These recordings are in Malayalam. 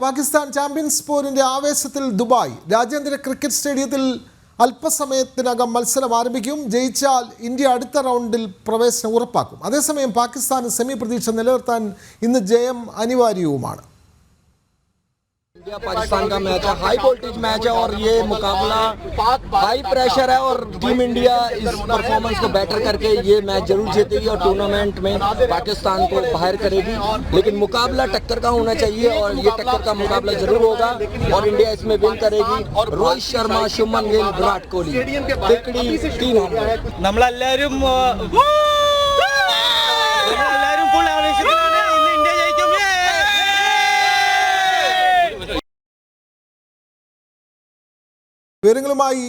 പാകിസ്ഥാൻ ചാമ്പ്യൻസ് പോരിന്റെ ആവേശത്തിൽ ദുബായ് രാജ്യാന്തര ക്രിക്കറ്റ് സ്റ്റേഡിയത്തിൽ അല്പസമയത്തിനകം മത്സരം ആരംഭിക്കും. ജയിച്ചാൽ ഇന്ത്യ അടുത്ത റൗണ്ടിൽ പ്രവേശനം ഉറപ്പാക്കും. അതേസമയം പാകിസ്ഥാന് സെമി പ്രതീക്ഷ നിലനിർത്താൻ ഇന്ന് ജയം അനിവാര്യവുമാണ്. इंडिया पाकिस्तान का मैच है, हाई वोल्टेज मैच है और ये मुकाबला हाई प्रेशर है और टीम इंडिया इस परफॉर्मेंस को बेटर करके ये मैच जरूर जीतेगी और टूर्नामेंट में पाकिस्तान को बाहर करेगी. लेकिन मुकाबला टक्कर का होना चाहिए और ये टक्कर का मुकाबला जरूर होगा और इंडिया इसमें विन करेगी. रोहित शर्मा, शुभमन गिल, विराट कोहली तिकड़ी 300. നമ്മളെല്ലാരും ഫുൾ ആവേശത്തിലാണ്. ഇന്ന് ഇന്ത്യ ജയിക്കും. വിവരങ്ങളുമായി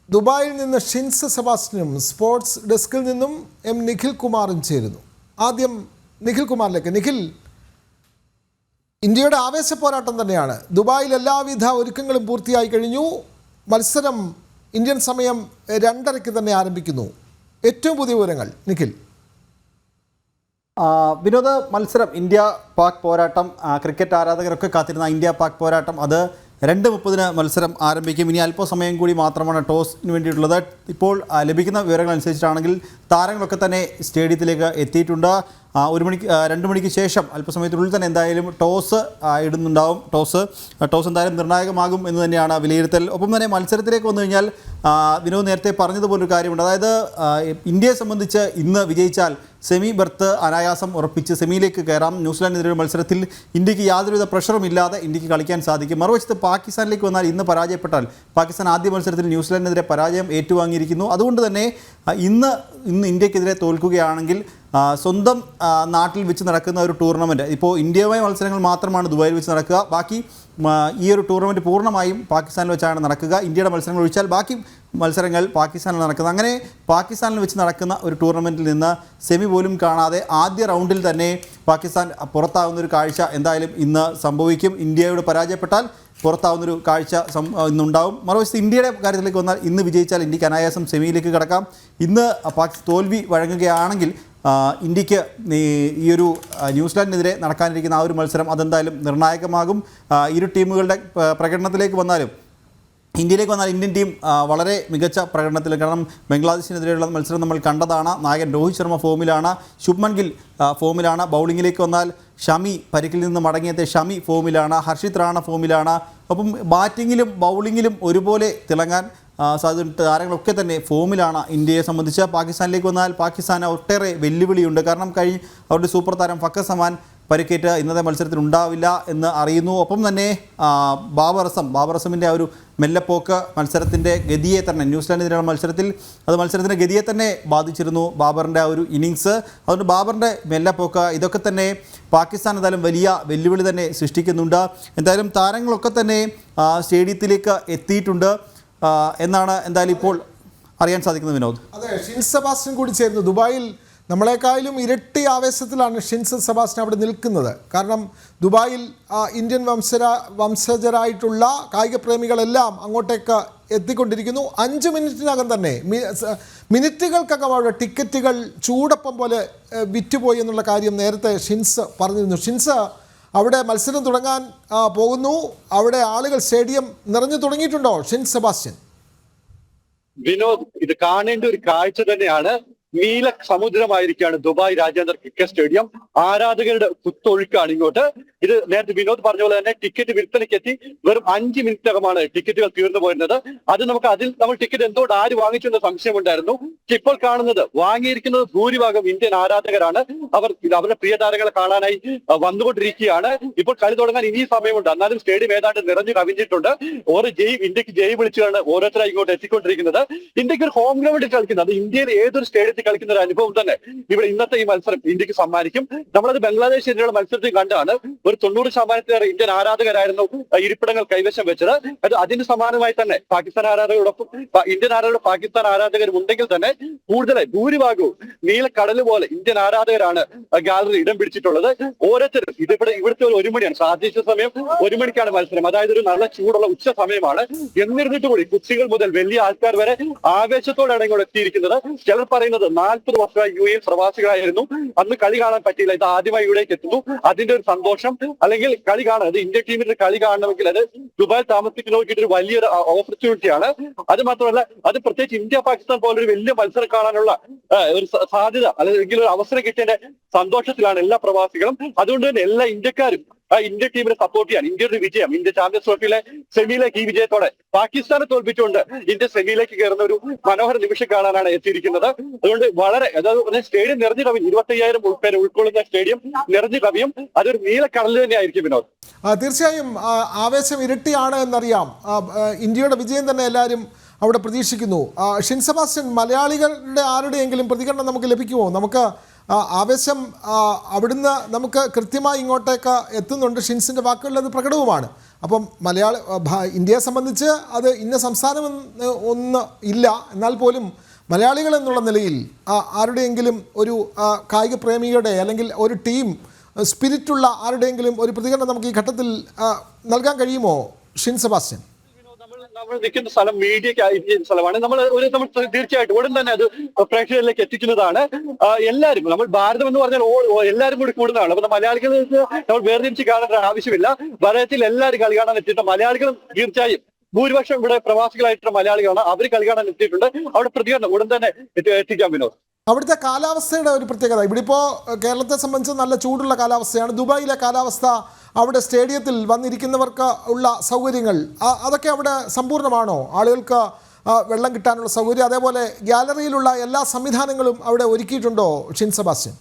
ദുബായിൽ നിന്ന് ഷിൻസ് സെബാസ്റ്റ്യനും സ്പോർട്സ് ഡെസ്കിൽ നിന്നും എം നിഖിൽ കുമാറും ചേരുന്നു. ആദ്യം നിഖിൽ കുമാറിലേക്ക്. നിഖിൽ, ഇന്ത്യയുടെ ആവേശ പോരാട്ടം തന്നെയാണ്. ദുബായിൽ എല്ലാവിധ ഒരുക്കങ്ങളും പൂർത്തിയായി കഴിഞ്ഞു. മത്സരം ഇന്ത്യൻ സമയം 2:30 തന്നെ ആരംഭിക്കുന്നു. ഏറ്റവും പുതിയ വിവരങ്ങൾ നിഖിൽ. വിനോദ, മത്സരം ഇന്ത്യ പാക് പോരാട്ടം, ക്രിക്കറ്റ് ആരാധകരൊക്കെ കാത്തിരുന്ന ഇന്ത്യ പാക് പോരാട്ടം അത് 2:30 മത്സരം ആരംഭിക്കും. ഇനി അല്പസമയം കൂടി മാത്രമാണ് ടോസിന് വേണ്ടിയിട്ടുള്ളത്. ഇപ്പോൾ ലഭിക്കുന്ന വിവരങ്ങൾ അനുസരിച്ചിട്ടാണെങ്കിൽ താരങ്ങളൊക്കെ തന്നെ സ്റ്റേഡിയത്തിലേക്ക് എത്തിയിട്ടുണ്ട്. 2 മണിക്ക് ശേഷം അല്പസമയത്തിനുള്ളിൽ തന്നെ എന്തായാലും ടോസ് ഇടുന്നുണ്ടാവും. ടോസ് എന്തായാലും നിർണായകമാകും എന്ന് തന്നെയാണ് വിലയിരുത്തൽ. ഒപ്പം തന്നെ മത്സരത്തിലേക്ക് വന്നു കഴിഞ്ഞാൽ വിനോദ് നേരത്തെ പറഞ്ഞതുപോലൊരു കാര്യമുണ്ട്. അതായത് ഇന്ത്യയെ സംബന്ധിച്ച് ഇന്ന് വിജയിച്ചാൽ സെമി ബർത്ത് അനായാസം ഉറപ്പിച്ച് സെമിയിലേക്ക് കയറാം. ന്യൂസിലാൻഡിനെതിരെ മത്സരത്തിൽ ഇന്ത്യക്ക് യാതൊരുവിധ പ്രഷറും ഇല്ലാതെ ഇന്ത്യക്ക് കളിക്കാൻ സാധിക്കും. മറുവശത്ത് പാകിസ്ഥാനിലേക്ക് വന്നാൽ ഇന്ന് പരാജയപ്പെട്ടാൽ പാകിസ്ഥാൻ ആദ്യ മത്സരത്തിൽ ന്യൂസിലാൻഡിനെതിരെ പരാജയം ഏറ്റുവാങ്ങിയിരിക്കുന്നു. അതുകൊണ്ട് തന്നെ ഇന്ന് ഇന്ത്യക്കെതിരെ തോൽക്കുകയാണെങ്കിൽ സ്വന്തം നാട്ടിൽ വെച്ച് നടക്കുന്ന ഒരു ടൂർണമെൻറ്റ്, ഇപ്പോൾ ഇന്ത്യയുമായി മത്സരങ്ങൾ മാത്രമാണ് ദുബായിൽ വെച്ച് നടക്കുക. ബാക്കി ഈ ഒരു ടൂർണമെൻറ്റ് പൂർണ്ണമായും പാകിസ്ഥാനിൽ വെച്ചാണ് നടക്കുക. ഇന്ത്യയുടെ മത്സരങ്ങൾ ഒഴിച്ചാൽ ബാക്കി മത്സരങ്ങൾ പാകിസ്ഥാനിൽ നടക്കുന്നത്. അങ്ങനെ പാകിസ്ഥാനിൽ വെച്ച് നടക്കുന്ന ഒരു ടൂർണമെൻറ്റിൽ നിന്ന് സെമി പോലും കാണാതെ ആദ്യ റൗണ്ടിൽ തന്നെ പാകിസ്ഥാൻ പുറത്താകുന്നൊരു കാഴ്ച എന്തായാലും ഇന്ന് സംഭവിക്കും. ഇന്ത്യയോട് പരാജയപ്പെട്ടാൽ പുറത്താവുന്നൊരു കാഴ്ച ഇന്നുണ്ടാവും. മറുവശത്ത് ഇന്ത്യയുടെ കാര്യത്തിലേക്ക് വന്നാൽ ഇന്ന് വിജയിച്ചാൽ ഇന്ത്യക്ക് അനായാസം സെമിയിലേക്ക് കടക്കാം. ഇന്ന് തോൽവി വഴങ്ങുകയാണെങ്കിൽ ഇന്ത്യക്ക് ഈ ഒരു ന്യൂസിലാൻഡിനെതിരെ നടക്കാനിരിക്കുന്ന ആ ഒരു മത്സരം അതെന്തായാലും നിർണായകമാകും. ഇരു ടീമുകളുടെ പ്രകടനത്തിലേക്ക് വന്നാലും ഇന്ത്യയിലേക്ക് വന്നാൽ ഇന്ത്യൻ ടീം വളരെ മികച്ച പ്രകടനത്തിൽ, കാരണം ബംഗ്ലാദേശിനെതിരെയുള്ള മത്സരം നമ്മൾ കണ്ടതാണ്. നായകൻ രോഹിത് ശർമ്മ ഫോമിലാണ്, ശുഭ്മൻ ഗിൽ ഫോമിലാണ്. ബൗളിങ്ങിലേക്ക് വന്നാൽ ഷമി പരിക്കിൽ നിന്ന് മടങ്ങിയെത്തിയ ഷമി ഫോമിലാണ്, ഹർഷിത് റാണ ഫോമിലാണ്. അപ്പം ബാറ്റിങ്ങിലും ബൗളിങ്ങിലും ഒരുപോലെ തിളങ്ങാൻ സാധ്യത താരങ്ങളൊക്കെ തന്നെ ഫോമിലാണ് ഇന്ത്യയെ സംബന്ധിച്ച്. പാകിസ്ഥാനിലേക്ക് വന്നാൽ പാകിസ്ഥാന് ഒട്ടേറെ വെല്ലുവിളിയുണ്ട്. കാരണം അവരുടെ സൂപ്പർ താരം ഫക്കർ സമാൻ പരിക്കേറ്റ് ഇന്നത്തെ മത്സരത്തിൽ ഉണ്ടാവില്ല എന്ന് അറിയുന്നു. ഒപ്പം തന്നെ ബാബർ അസമിൻ്റെ ആ ഒരു മെല്ലപ്പോക്ക് മത്സരത്തിൻ്റെ ഗതിയെ തന്നെ, ന്യൂസിലാൻഡിനെതിരെയുള്ള മത്സരത്തിൻ്റെ ഗതിയെ തന്നെ ബാധിച്ചിരുന്നു. ബാബറിൻ്റെ ആ ഒരു ഇന്നിങ്സ്, അതുകൊണ്ട് ബാബറിൻ്റെ മെല്ലപ്പോക്ക് ഇതൊക്കെ തന്നെ പാകിസ്ഥാൻ എന്തായാലും വലിയ വെല്ലുവിളി തന്നെ സൃഷ്ടിക്കുന്നുണ്ട്. എന്തായാലും താരങ്ങളൊക്കെ തന്നെ സ്റ്റേഡിയത്തിലേക്ക് എത്തിയിട്ടുണ്ട് എന്നാണ് എന്തായാലും ഇപ്പോൾ അറിയാൻ സാധിക്കുന്നത്. വിനോദ്, അതെ, ഷിൻസ് സെബാസ്റ്റ്യൻ കൂടി ചേരുന്നു. ദുബായിൽ നമ്മളെക്കാളും ഇരട്ടി ആവേശത്തിലാണ് ഷിൻസ് സെബാസ്റ്റ്യൻ അവിടെ നിൽക്കുന്നത്. കാരണം ദുബായിൽ ഇന്ത്യൻ വംശജരായിട്ടുള്ള കായിക പ്രേമികളെല്ലാം അങ്ങോട്ടേക്ക് എത്തിക്കൊണ്ടിരിക്കുന്നു. 5 മിനിറ്റിനകം തന്നെ, മിനിറ്റുകൾക്കകം അവിടെ ടിക്കറ്റുകൾ ചൂടപ്പം പോലെ വിറ്റുപോയി എന്നുള്ള കാര്യം നേരത്തെ ഷിൻസ് പറഞ്ഞിരുന്നു. ഷിൻസ്, അവിടെ മത്സരം തുടങ്ങാൻ പോകുന്നു. അവിടെ ആളുകൾ സ്റ്റേഡിയം നിറഞ്ഞു തുടങ്ങിയിട്ടുണ്ടോ ഷിൻസ് സെബാസ്റ്റ്യൻ? വിനോദ്, ഇത് കാണേണ്ട ഒരു കാഴ്ച തന്നെയാണ്. നീല സമുദ്രമായിരിക്കുകയാണ് ദുബായ് രാജ്യാന്തര ക്രിക്കറ്റ് സ്റ്റേഡിയം. ആരാധകരുടെ കുത്തൊഴുക്കാണ് ഇങ്ങോട്ട്. ഇത് നേരത്തെ വിനോദ് പറഞ്ഞ പോലെ തന്നെ ടിക്കറ്റ് വിൽപ്പനയ്ക്കെത്തി വെറും 5 മിനിറ്റകമാണ് ടിക്കറ്റുകൾ തീർന്നു പോയിരുന്നത്. നമ്മൾ ടിക്കറ്റ് എന്തുകൊണ്ട് ആര് വാങ്ങിച്ചു എന്ന സംശയമുണ്ടായിരുന്നു. ഇപ്പോൾ കാണുന്നത്, വാങ്ങിയിരിക്കുന്നത് ഭൂരിഭാഗം ഇന്ത്യൻ ആരാധകരാണ്. അവരുടെ പ്രിയ താരങ്ങളെ കാണാനായി വന്നുകൊണ്ടിരിക്കുകയാണ്. ഇപ്പോൾ കളി തുടങ്ങാൻ ഇനിയും സമയമുണ്ട്. എന്നാലും സ്റ്റേഡിയം ഏതാണ്ട് നിറഞ്ഞു കവിഞ്ഞിട്ടുണ്ട്. ഇന്ത്യക്ക് ജയ് വിളിച്ചാണ് ഓരോരുത്തരായി ഇങ്ങോട്ട് എത്തിക്കൊണ്ടിരിക്കുന്നത്. ഇന്ത്യക്ക് ഒരു ഹോം ഗ്രൗണ്ടിൽ കളിക്കുന്നത്, അത് ഇന്ത്യയിൽ ഏതൊരു സ്റ്റേഡിയത്തിൽ കളിക്കുന്ന ഒരു അനുഭവം തന്നെ ഇവിടെ ഇന്നത്തെ ഈ മത്സരം ഇന്ത്യക്ക് സമ്മാനിക്കും. നമ്മളത് ബംഗ്ലാദേശിനെതിരെയുള്ള മത്സരത്തിൽ കണ്ടാണ്. ഒരു 90% ഇന്ത്യൻ ആരാധകരായിരുന്നു ഇരിപ്പിടങ്ങൾ കൈവശം വെച്ചത്. അതിന് സമാനമായി തന്നെ പാകിസ്ഥാൻ ആരാധകരോടൊപ്പം ഇന്ത്യൻ പാകിസ്ഥാൻ ആരാധകരും ഉണ്ടെങ്കിൽ തന്നെ ഭൂരിഭാഗവും നീലക്കടൽ പോലെ ഇന്ത്യൻ ആരാധകരാണ് ഗാലറി ഇടം പിടിച്ചിട്ടുള്ളത്. ഓരോരുത്തരും ഇവിടുത്തെ ഒരു 1 മണിയാണ്, പ്രാദേശിക സമയം 1 മണിക്കാണ് മത്സരം. അതായത് ഒരു നല്ല ചൂടുള്ള ഉച്ച സമയമാണ്. എന്നിരുന്നിട്ട് കൂടി കുട്ടികൾ മുതൽ വലിയ ആൾക്കാർ വരെ ആവേശത്തോടെയാണ് ഇങ്ങോട്ട് എത്തിയിരിക്കുന്നത്. ചിലർ പറയുന്നത് 40 വർഷമായി UAE പ്രവാസികളായിരുന്നു. അന്ന് കളി കാണാൻ പറ്റിയില്ല. ഇത് ആദ്യമായി ഇവിടേക്ക് എത്തുന്നു. അതിന്റെ ഒരു സന്തോഷം, അല്ലെങ്കിൽ കളി കാണാൻ, അത് ഇന്ത്യൻ ടീമിന്റെ കളി കാണണമെങ്കിൽ അത് ദുബായിൽ താമസിക്കുന്നവർക്ക് ഇതൊരു വലിയൊരു ഓപ്പർച്യൂണിറ്റിയാണ്. അത് മാത്രമല്ല, അത് പ്രത്യേകിച്ച് ഇന്ത്യ പാകിസ്ഥാൻ പോലൊരു വലിയ മത്സരം കാണാനുള്ള ഒരു സാധ്യത, അല്ലെങ്കിൽ ഒരു അവസരം കിട്ടിയതിന്റെ സന്തോഷത്തിലാണ് എല്ലാ പ്രവാസികളും. അതുകൊണ്ട് തന്നെ എല്ലാ ഇന്ത്യക്കാരും ഇന്ത്യൻ ടീമിനെ സപ്പോർട്ട് ചെയ്യാൻ, ഇന്ത്യയുടെ ഒരു വിജയം, ഇന്ത്യ ചാമ്പ്യൻസ് ട്രോഫിയിലെ സെമിയിലേക്ക് ഈ വിജയത്തോടെ പാകിസ്ഥാനെ തോൽപ്പിച്ചുകൊണ്ട് ഇന്ത്യ സെമിയിലേക്ക് കയറുന്ന ഒരു മനോഹര നിമിഷം കാണാനാണ് എത്തിയിരിക്കുന്നത്. അതുകൊണ്ട് വളരെ, അതായത് സ്റ്റേഡിയം നിറഞ്ഞു കവിയും, 25,000 പേരെ ഉൾക്കൊള്ളുന്ന സ്റ്റേഡിയം നിറഞ്ഞു കവിയും. അതൊരു നീലക്കടൽ തന്നെയായിരിക്കും വിനോദ്. തീർച്ചയായും ആവേശം ഇരട്ടിയാണ് എന്നറിയാം. ഇന്ത്യയുടെ വിജയം തന്നെ എല്ലാവരും അവിടെ പ്രതീക്ഷിക്കുന്നു. ഷിൻ സെബാസ്റ്റ്യൻ, മലയാളികളുടെ ആരുടെയെങ്കിലും പ്രതികരണം നമുക്ക് ലഭിക്കുമോ? നമുക്ക് ആവേശം അവിടുന്ന് നമുക്ക് കൃത്യമായി ഇങ്ങോട്ടേക്ക് എത്തുന്നുണ്ട്. ഷിൻസിൻ്റെ വാക്കുകളിൽ അത് പ്രകടവുമാണ്. അപ്പം ഇന്ത്യയെ സംബന്ധിച്ച് അത് ഇന്ന സംസ്ഥാനം ഒന്ന് ഇല്ല, എന്നാൽ പോലും മലയാളികൾ എന്നുള്ള നിലയിൽ ആരുടെയെങ്കിലും ഒരു കായിക പ്രേമിയുടെ അല്ലെങ്കിൽ ഒരു ടീം സ്പിരിറ്റുള്ള ആരുടെയെങ്കിലും ഒരു പ്രതികരണം നമുക്ക് ഈ ഘട്ടത്തിൽ നൽകാൻ കഴിയുമോ ഷിൻ സെബാസ്റ്റ്യൻ? നമ്മൾ നിൽക്കുന്ന സ്ഥലം മീഡിയയ്ക്ക് സ്ഥലമാണ്. നമ്മൾ തീർച്ചയായിട്ടും ഉടൻ തന്നെ അത് പ്രേക്ഷകരിലേക്ക് എത്തിക്കുന്നതാണ്. എല്ലാവരും, നമ്മൾ ഭാരതം എന്ന് പറഞ്ഞാൽ എല്ലാവരും കൂടി കൂടുന്നതാണ്. അപ്പൊ മലയാളികൾ നമ്മൾ വേർതിരിച്ച് കാണേണ്ട ആവശ്യമില്ല. ഭാരതത്തിൽ എല്ലാവരും കളി കാണാൻ എത്തിയിട്ട് മലയാളികളും തീർച്ചയായും ഭൂരിപക്ഷം ഇവിടെ പ്രവാസികളായിട്ടുള്ള മലയാളികളാണ്. അവർ കളി കാണാൻ എത്തിയിട്ടുണ്ട്. അവിടെ പ്രതികരണം ഉടൻ തന്നെ എത്തിക്കാം വിനോദ്. അവിടുത്തെ കാലാവസ്ഥയുടെ ഒരു പ്രത്യേകത, ഇവിടെ ഇപ്പോൾ കേരളത്തെ സംബന്ധിച്ച് നല്ല ചൂടുള്ള കാലാവസ്ഥയാണ്. ദുബായിലെ കാലാവസ്ഥ, അവിടെ സ്റ്റേഡിയത്തിൽ വന്നിരിക്കുന്നവർക്ക് ഉള്ള സൗകര്യങ്ങൾ, അതൊക്കെ അവിടെ സമ്പൂർണ്ണമാണോ? ആളുകൾക്ക് വെള്ളം കിട്ടാനുള്ള സൗകര്യം, അതേപോലെ ഗാലറിയിലുള്ള എല്ലാ സംവിധാനങ്ങളും അവിടെ ഒരുക്കിയിട്ടുണ്ടോ ഷിൻ സെബാസ്റ്റ്യൻ?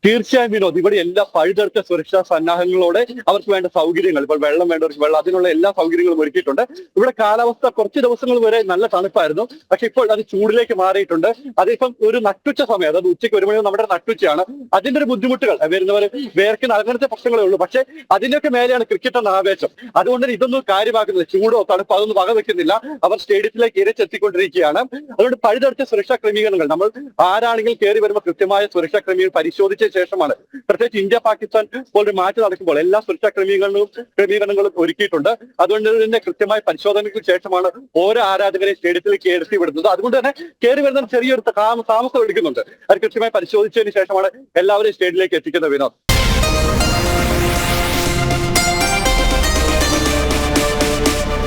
തീർച്ചയായും വിനോദ്, ഇവിടെ എല്ലാ പഴുതെടുത്ത സുരക്ഷാ സന്നാഹങ്ങളോടെ അവർക്ക് വേണ്ട സൗകര്യങ്ങൾ, ഇപ്പോൾ വെള്ളം വേണ്ടവർക്ക് വെള്ളം, അതിനുള്ള എല്ലാ സൗകര്യങ്ങളും ഒരുക്കിയിട്ടുണ്ട്. ഇവിടെ കാലാവസ്ഥ കുറച്ച് ദിവസങ്ങൾ വരെ നല്ല തണുപ്പായിരുന്നു. പക്ഷെ ഇപ്പോൾ അത് ചൂടിലേക്ക് മാറിയിട്ടുണ്ട്. അതിപ്പം ഒരു നട്ടുച്ച സമയം, അതായത് ഉച്ചയ്ക്ക് 1 മണി നമ്മുടെ നട്ടുച്ചയാണ്. അതിന്റെ ഒരു ബുദ്ധിമുട്ടുകൾ വരുന്നവർ വേർക്കുന്ന അങ്ങനത്തെ പ്രശ്നങ്ങളേ ഉള്ളൂ. പക്ഷെ അതിന്റെയൊക്കെ മേലെയാണ് ക്രിക്കറ്റ് എന്ന ആവേശം. അതുകൊണ്ട് തന്നെ ഇതൊന്നും കാര്യമാക്കുന്നില്ല. ചൂടോ തണുപ്പോ അതൊന്നും വകവെക്കുന്നില്ല. അവർ സ്റ്റേഡിയത്തിലേക്ക് ഇരച്ചെത്തിക്കൊണ്ടിരിക്കുകയാണ്. അതുകൊണ്ട് പഴുതെടുത്ത സുരക്ഷാ ക്രമീകരണങ്ങൾ, നമ്മൾ ആരാണെങ്കിലും കയറി വരുമ്പോൾ കൃത്യമായ സുരക്ഷാ ക്രമീകരണം പരിശോധിച്ച ശേഷമാണ്, പ്രത്യേകിച്ച് ഇന്ത്യ പാകിസ്ഥാൻ പോലൊരു മാച്ച് നടക്കുമ്പോൾ എല്ലാ സുരക്ഷാ ക്രമീകരണങ്ങളും ഒരുക്കിയിട്ടുണ്ട്. അതുകൊണ്ട് തന്നെ കൃത്യമായ പരിശോധനയ്ക്ക് ശേഷമാണ് ഓരോ ആരാധകരെ സ്റ്റേഡിയത്തിലേക്ക് കയറ്റി വിടുന്നത്. അതുകൊണ്ട് തന്നെ കയറി വരുന്ന ചെറിയൊരു താമസം എടുക്കുന്നുണ്ട്. അത് കൃത്യമായി പരിശോധിച്ചതിന് ശേഷമാണ് എല്ലാവരെയും സ്റ്റേഡിയത്തിലേക്ക് എത്തിക്കുന്നത് വിനോദ്.